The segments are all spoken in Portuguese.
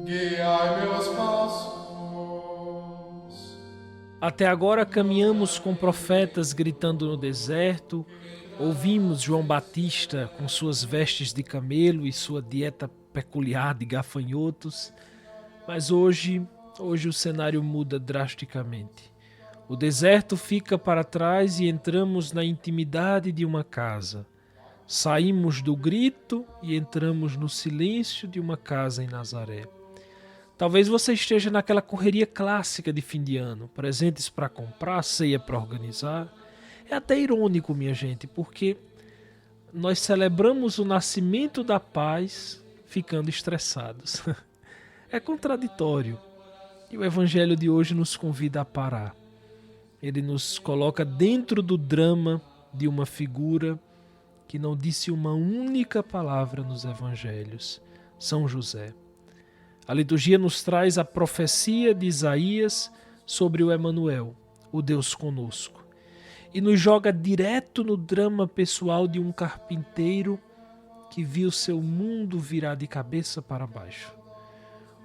guiai meus passos. Até agora caminhamos com profetas gritando no deserto, ouvimos João Batista com suas vestes de camelo e sua dieta peculiar de gafanhotos, mas hoje o cenário muda drasticamente. O deserto fica para trás e entramos na intimidade de uma casa. Saímos do grito e entramos no silêncio de uma casa em Nazaré. Talvez você esteja naquela correria clássica de fim de ano, presentes para comprar, ceia para organizar. É até irônico, minha gente, porque nós celebramos o nascimento da paz ficando estressados. É contraditório. E o evangelho de hoje nos convida a parar. Ele nos coloca dentro do drama de uma figura que não disse uma única palavra nos evangelhos, São José. A liturgia nos traz a profecia de Isaías sobre o Emanuel, o Deus conosco, e nos joga direto no drama pessoal de um carpinteiro que viu seu mundo virar de cabeça para baixo.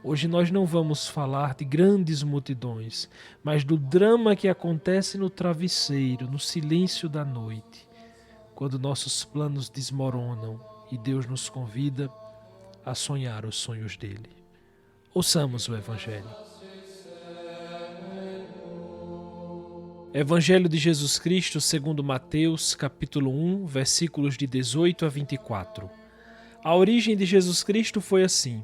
Hoje nós não vamos falar de grandes multidões, mas do drama que acontece no travesseiro, no silêncio da noite, quando nossos planos desmoronam e Deus nos convida a sonhar os sonhos dele. Ouçamos o Evangelho. Evangelho de Jesus Cristo segundo Mateus, capítulo 1, versículos de 18 a 24. A origem de Jesus Cristo foi assim.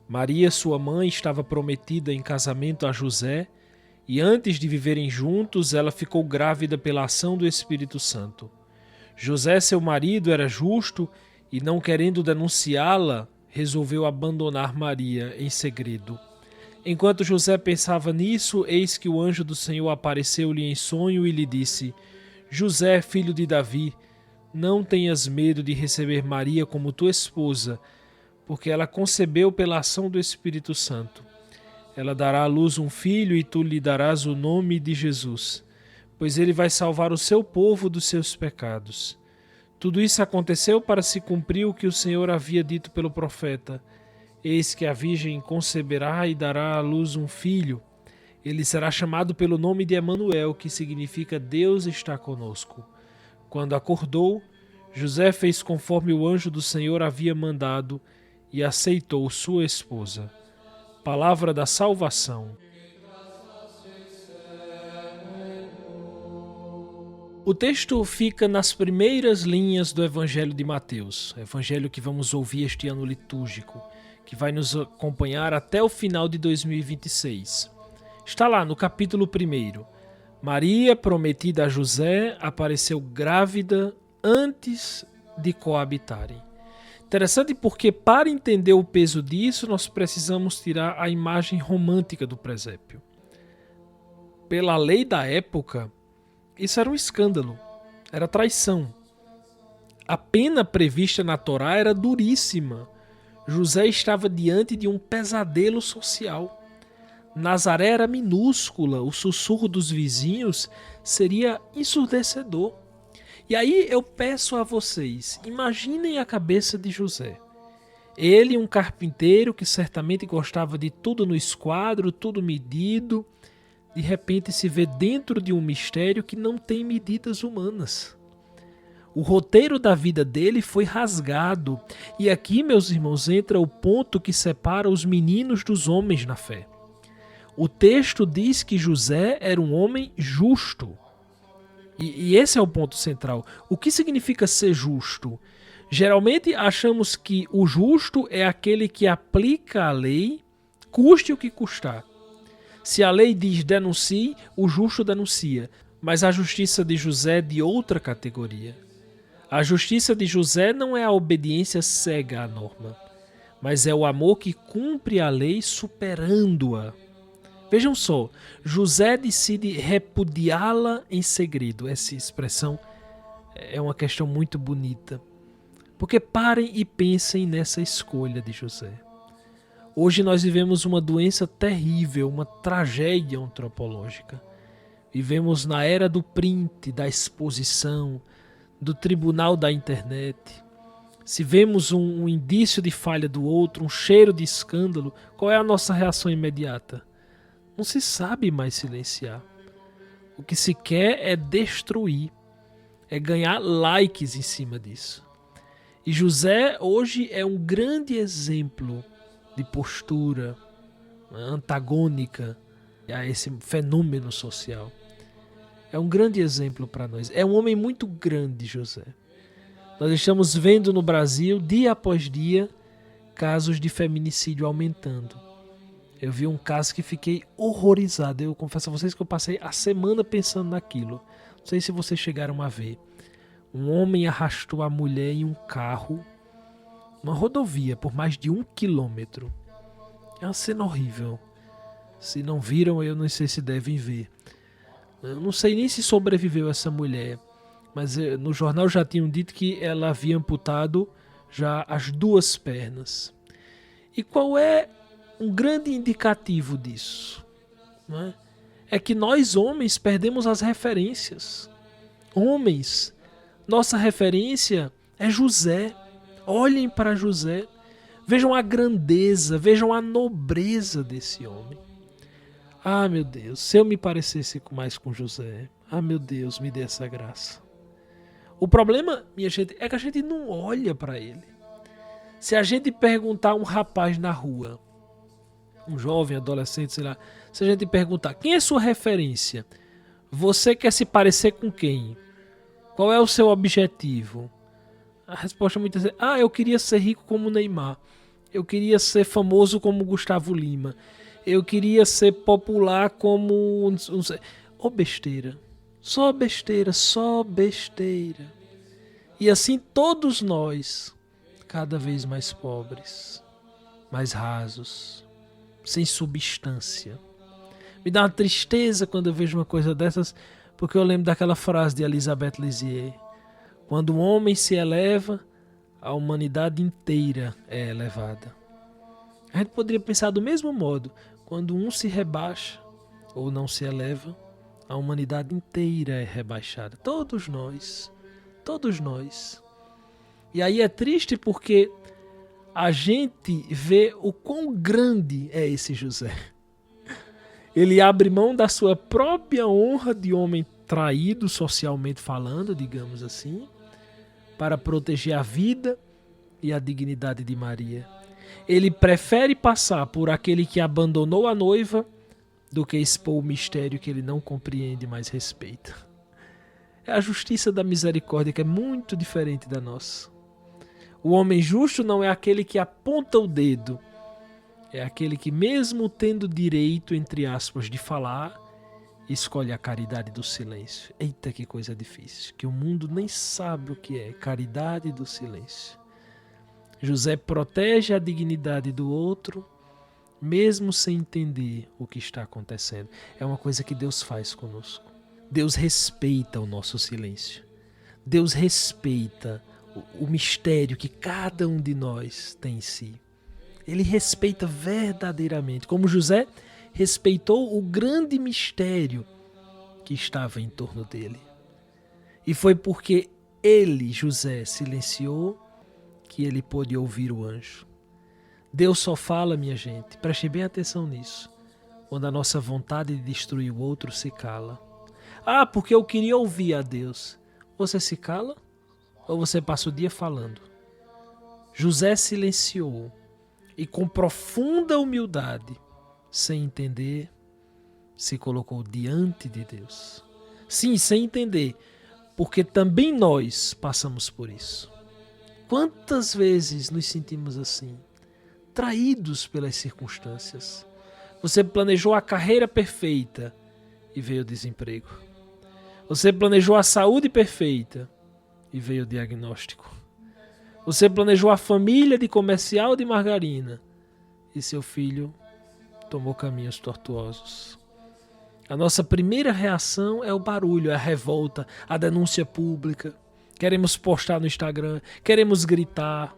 Maria, sua mãe, estava prometida em casamento a José e antes de viverem juntos, ela ficou grávida pela ação do Espírito Santo. José, seu marido, era justo e, não querendo denunciá-la, resolveu abandonar Maria em segredo. Enquanto José pensava nisso, eis que o anjo do Senhor apareceu-lhe em sonho e lhe disse: José, filho de Davi, não tenhas medo de receber Maria como tua esposa, porque ela concebeu pela ação do Espírito Santo. Ela dará à luz um filho e tu lhe darás o nome de Jesus, pois ele vai salvar o seu povo dos seus pecados. Tudo isso aconteceu para se cumprir o que o Senhor havia dito pelo profeta. Eis que a virgem conceberá e dará à luz um filho. Ele será chamado pelo nome de Emanuel, que significa Deus está conosco. Quando acordou, José fez conforme o anjo do Senhor havia mandado e aceitou sua esposa. Palavra da salvação. O texto fica nas primeiras linhas do Evangelho de Mateus, evangelho que vamos ouvir este ano litúrgico, que vai nos acompanhar até o final de 2026. Está lá no capítulo 1. Maria, prometida a José, apareceu grávida antes de coabitarem. Interessante porque, para entender o peso disso, nós precisamos tirar a imagem romântica do presépio. Pela lei da época, isso era um escândalo, era traição. A pena prevista na Torá era duríssima. José estava diante de um pesadelo social. Nazaré era minúscula, o sussurro dos vizinhos seria ensurdecedor. E aí eu peço a vocês, imaginem a cabeça de José. Ele, um carpinteiro que certamente gostava de tudo no esquadro, tudo medido, de repente se vê dentro de um mistério que não tem medidas humanas. O roteiro da vida dele foi rasgado. E aqui, meus irmãos, entra o ponto que separa os meninos dos homens na fé. O texto diz que José era um homem justo. E esse é o ponto central. O que significa ser justo? Geralmente achamos que o justo é aquele que aplica a lei, custe o que custar. Se a lei diz denuncie, o justo denuncia. Mas a justiça de José é de outra categoria. A justiça de José não é a obediência cega à norma, mas é o amor que cumpre a lei superando-a. Vejam só, José decide repudiá-la em segredo. Essa expressão é uma questão muito bonita. Porque parem e pensem nessa escolha de José. Hoje nós vivemos uma doença terrível, uma tragédia antropológica. Vivemos na era do print, da exposição, do tribunal da internet. Se vemos um indício de falha do outro, um cheiro de escândalo, qual é a nossa reação imediata? Não se sabe mais silenciar. O que se quer é destruir, é ganhar likes em cima disso. E José hoje é um grande exemplo de postura antagônica a esse fenômeno social. É um grande exemplo para nós. É um homem muito grande, José. Nós estamos vendo no Brasil, dia após dia, casos de feminicídio aumentando. Eu vi um caso que fiquei horrorizado. Eu confesso a vocês que eu passei a semana pensando naquilo. Não sei se vocês chegaram a ver. Um homem arrastou a mulher em um carro, uma rodovia, por mais de 1 quilômetro. É uma cena horrível. Se não viram, eu não sei se devem ver. Eu não sei nem se sobreviveu essa mulher, mas no jornal já tinham dito que ela havia amputado já as 2 pernas. E qual é um grande indicativo disso? Não é? É que nós homens perdemos as referências. Homens, nossa referência é José. Olhem para José. Vejam a grandeza, vejam a nobreza desse homem. Ah, meu Deus, se eu me parecesse mais com José. Ah, meu Deus, me dê essa graça. O problema, minha gente, é que a gente não olha para ele. Se a gente perguntar a um rapaz na rua, um jovem, adolescente, sei lá, se a gente perguntar, quem é sua referência? Você quer se parecer com quem? Qual é o seu objetivo? A resposta muitas vezes é, eu queria ser rico como Neymar. Eu queria ser famoso como Gustavo Lima. Eu queria ser popular como... Ô besteira. Só besteira, só besteira. E assim todos nós, cada vez mais pobres, mais rasos, sem substância. Me dá uma tristeza quando eu vejo uma coisa dessas, porque eu lembro daquela frase de Elisabeth Lisieux. Quando um homem se eleva, a humanidade inteira é elevada. A gente poderia pensar do mesmo modo. Quando um se rebaixa ou não se eleva, a humanidade inteira é rebaixada. Todos nós. Todos nós. E aí é triste porque a gente vê o quão grande é esse José. Ele abre mão da sua própria honra de homem traído, socialmente falando, digamos assim, para proteger a vida e a dignidade de Maria. Ele prefere passar por aquele que abandonou a noiva do que expor o mistério que ele não compreende, mas respeita. É a justiça da misericórdia que é muito diferente da nossa. O homem justo não é aquele que aponta o dedo, é aquele que, mesmo tendo direito, entre aspas, de falar, escolhe a caridade do silêncio. Eita, que coisa difícil, que o mundo nem sabe o que é caridade do silêncio. José protege a dignidade do outro, mesmo sem entender o que está acontecendo. É uma coisa que Deus faz conosco. Deus respeita o nosso silêncio. Deus respeita o mistério que cada um de nós tem em si. Ele respeita verdadeiramente, como José respeitou o grande mistério que estava em torno dele. E foi porque ele, José, silenciou que ele pôde ouvir o anjo. Deus só fala, minha gente, prestem bem atenção nisso, quando a nossa vontade de destruir o outro se cala. Ah, porque eu queria ouvir a Deus. Você se cala ou você passa o dia falando? José silenciou e com profunda humildade, sem entender, se colocou diante de Deus. Sim, sem entender, porque também nós passamos por isso. Quantas vezes nos sentimos assim, traídos pelas circunstâncias? Você planejou a carreira perfeita e veio o desemprego. Você planejou a saúde perfeita e veio o diagnóstico. Você planejou a família de comercial de margarina e seu filho tomou caminhos tortuosos. A nossa primeira reação é o barulho, é a revolta, a denúncia pública. Queremos postar no Instagram, queremos gritar.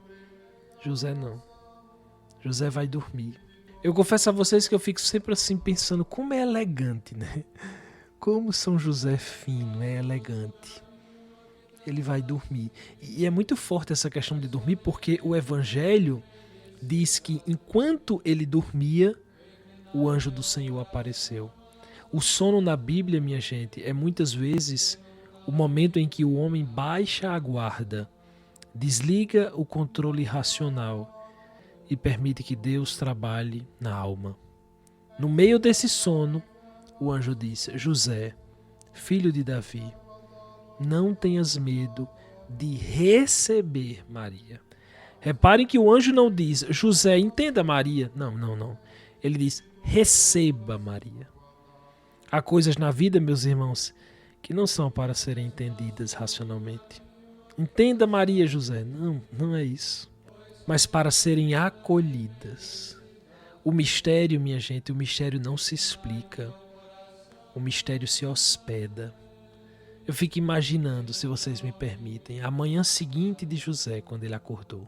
José não. José vai dormir. Eu confesso a vocês que eu fico sempre assim pensando como é elegante, né? Como São José é fino, é elegante. ele vai dormir. E é muito forte essa questão de dormir, porque o Evangelho diz que enquanto ele dormia, o anjo do Senhor apareceu. O sono na Bíblia, minha gente, é muitas vezes o momento em que o homem baixa a guarda, desliga o controle racional e permite que Deus trabalhe na alma. No meio desse sono, o anjo diz: José, filho de Davi, não tenhas medo de receber Maria. Reparem que o anjo não diz: José, entenda Maria. Não. Ele diz: receba Maria. Há coisas na vida, meus irmãos, que não são para serem entendidas racionalmente. Entenda Maria, José. Não é isso. Mas para serem acolhidas. O mistério, minha gente, o mistério não se explica. O mistério se hospeda. Eu fico imaginando, se vocês me permitem, a manhã seguinte de José, quando ele acordou.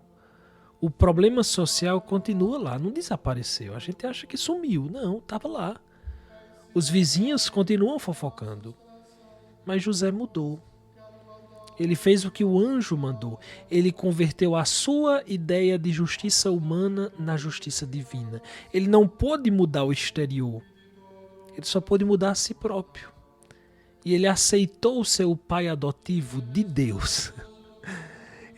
O problema social continua lá, não desapareceu. A gente acha que sumiu. Não, estava lá. Os vizinhos continuam fofocando. Mas José mudou. Ele fez o que o anjo mandou. Ele converteu a sua ideia de justiça humana na justiça divina. Ele não pôde mudar o exterior. Ele só pôde mudar a si próprio. E ele aceitou ser o pai adotivo de Deus.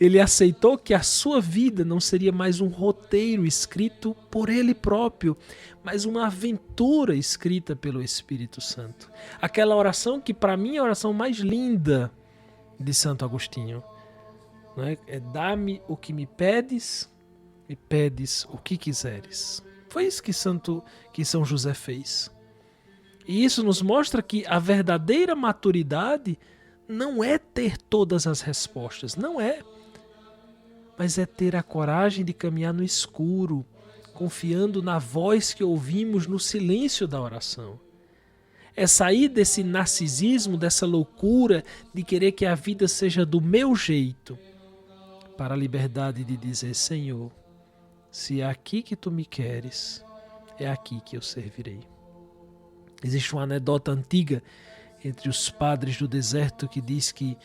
Ele aceitou que a sua vida não seria mais um roteiro escrito por ele próprio, mas uma aventura escrita pelo Espírito Santo. Aquela oração que para mim é a oração mais linda de Santo Agostinho. Não é? Dá-me o que me pedes e pedes o que quiseres. Foi isso que São José fez. E isso nos mostra que a verdadeira maturidade não é ter todas as respostas, não é. Mas é ter a coragem de caminhar no escuro, confiando na voz que ouvimos no silêncio da oração. É sair desse narcisismo, dessa loucura de querer que a vida seja do meu jeito, para a liberdade de dizer: Senhor, se é aqui que tu me queres, é aqui que eu servirei. Existe uma anedota antiga entre os padres do deserto que diz que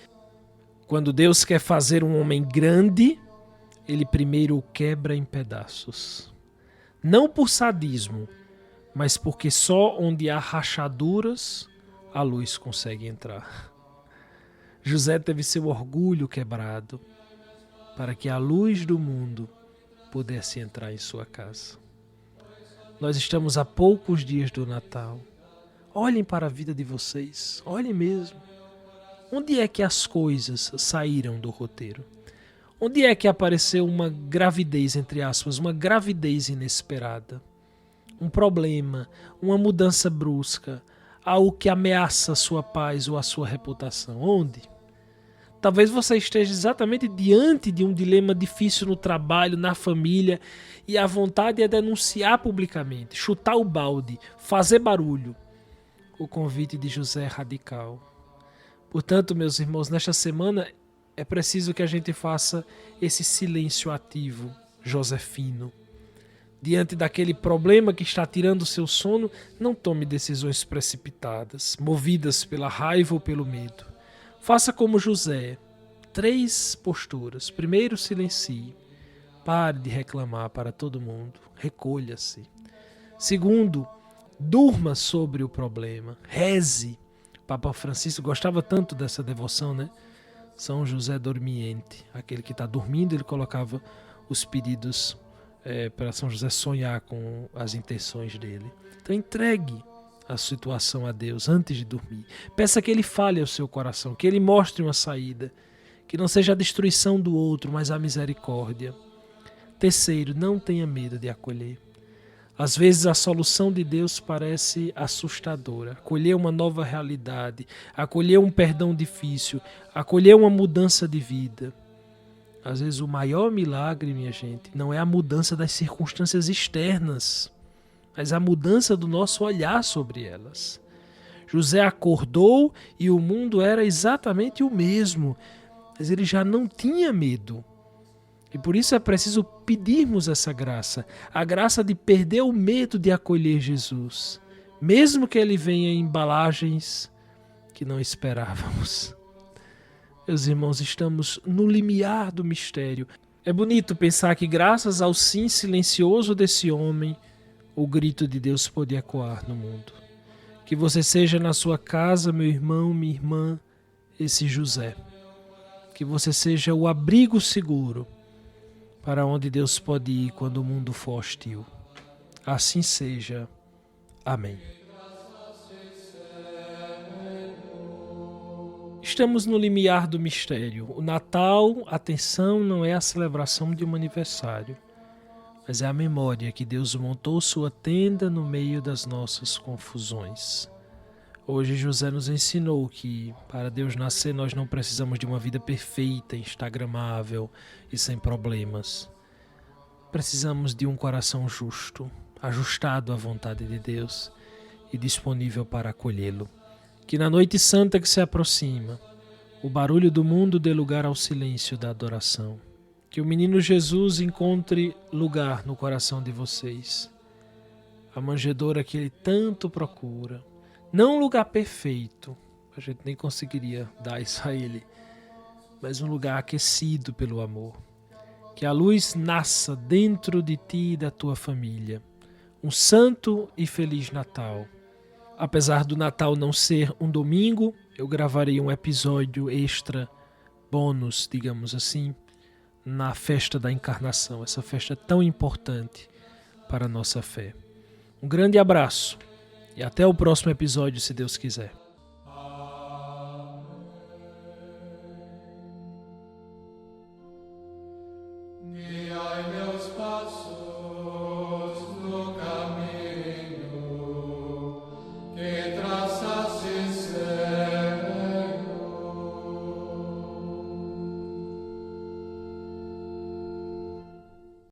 quando Deus quer fazer um homem grande, ele primeiro o quebra em pedaços. Não por sadismo, mas porque só onde há rachaduras a luz consegue entrar. José teve seu orgulho quebrado para que a luz do mundo pudesse entrar em sua casa. Nós estamos a poucos dias do Natal. Olhem para a vida de vocês, olhem mesmo. Onde é que as coisas saíram do roteiro? Onde é que apareceu uma gravidez, entre aspas, uma gravidez inesperada? Um problema, uma mudança brusca, algo que ameaça a sua paz ou a sua reputação. Onde? Talvez você esteja exatamente diante de um dilema difícil no trabalho, na família, e a vontade é denunciar publicamente, chutar o balde, fazer barulho. O convite de José é radical. Portanto, meus irmãos, nesta semana é preciso que a gente faça esse silêncio ativo, josefino. Diante daquele problema que está tirando o seu sono, não tome decisões precipitadas, movidas pela raiva ou pelo medo. Faça como José. 3 posturas. Primeiro, silencie. Pare de reclamar para todo mundo. Recolha-se. Segundo, durma sobre o problema. Reze. Papa Francisco gostava tanto dessa devoção, né? São José dormiente. Aquele que está dormindo, ele colocava os pedidos para São José sonhar com as intenções dele. Então entregue a situação a Deus antes de dormir. Peça que Ele fale ao seu coração, que Ele mostre uma saída, que não seja a destruição do outro, mas a misericórdia. Terceiro, não tenha medo de acolher. Às vezes a solução de Deus parece assustadora. Acolher uma nova realidade, acolher um perdão difícil, acolher uma mudança de vida. Às vezes o maior milagre, minha gente, não é a mudança das circunstâncias externas, mas a mudança do nosso olhar sobre elas. José acordou e o mundo era exatamente o mesmo, mas ele já não tinha medo. E por isso é preciso pedirmos essa graça, a graça de perder o medo de acolher Jesus, mesmo que ele venha em embalagens que não esperávamos. Meus irmãos, estamos no limiar do mistério. É bonito pensar que graças ao sim silencioso desse homem, o grito de Deus pôde ecoar no mundo. Que você seja na sua casa, meu irmão, minha irmã, esse José. Que você seja o abrigo seguro para onde Deus pode ir quando o mundo for hostil. Assim seja. Amém. Estamos no limiar do mistério. O Natal, atenção, não é a celebração de um aniversário, mas é a memória que Deus montou sua tenda no meio das nossas confusões. Hoje José nos ensinou que para Deus nascer nós não precisamos de uma vida perfeita, instagramável e sem problemas. Precisamos de um coração justo, ajustado à vontade de Deus e disponível para acolhê-lo. Que na noite santa que se aproxima, o barulho do mundo dê lugar ao silêncio da adoração. Que o menino Jesus encontre lugar no coração de vocês. A manjedoura que ele tanto procura. Não um lugar perfeito, a gente nem conseguiria dar isso a ele, mas um lugar aquecido pelo amor. Que a luz nasça dentro de ti e da tua família. Um santo e feliz Natal. Apesar do Natal não ser um domingo, eu gravarei um episódio extra, bônus, digamos assim, na festa da Encarnação, essa festa tão importante para a nossa fé. Um grande abraço e até o próximo episódio, se Deus quiser. Guiai meus passos.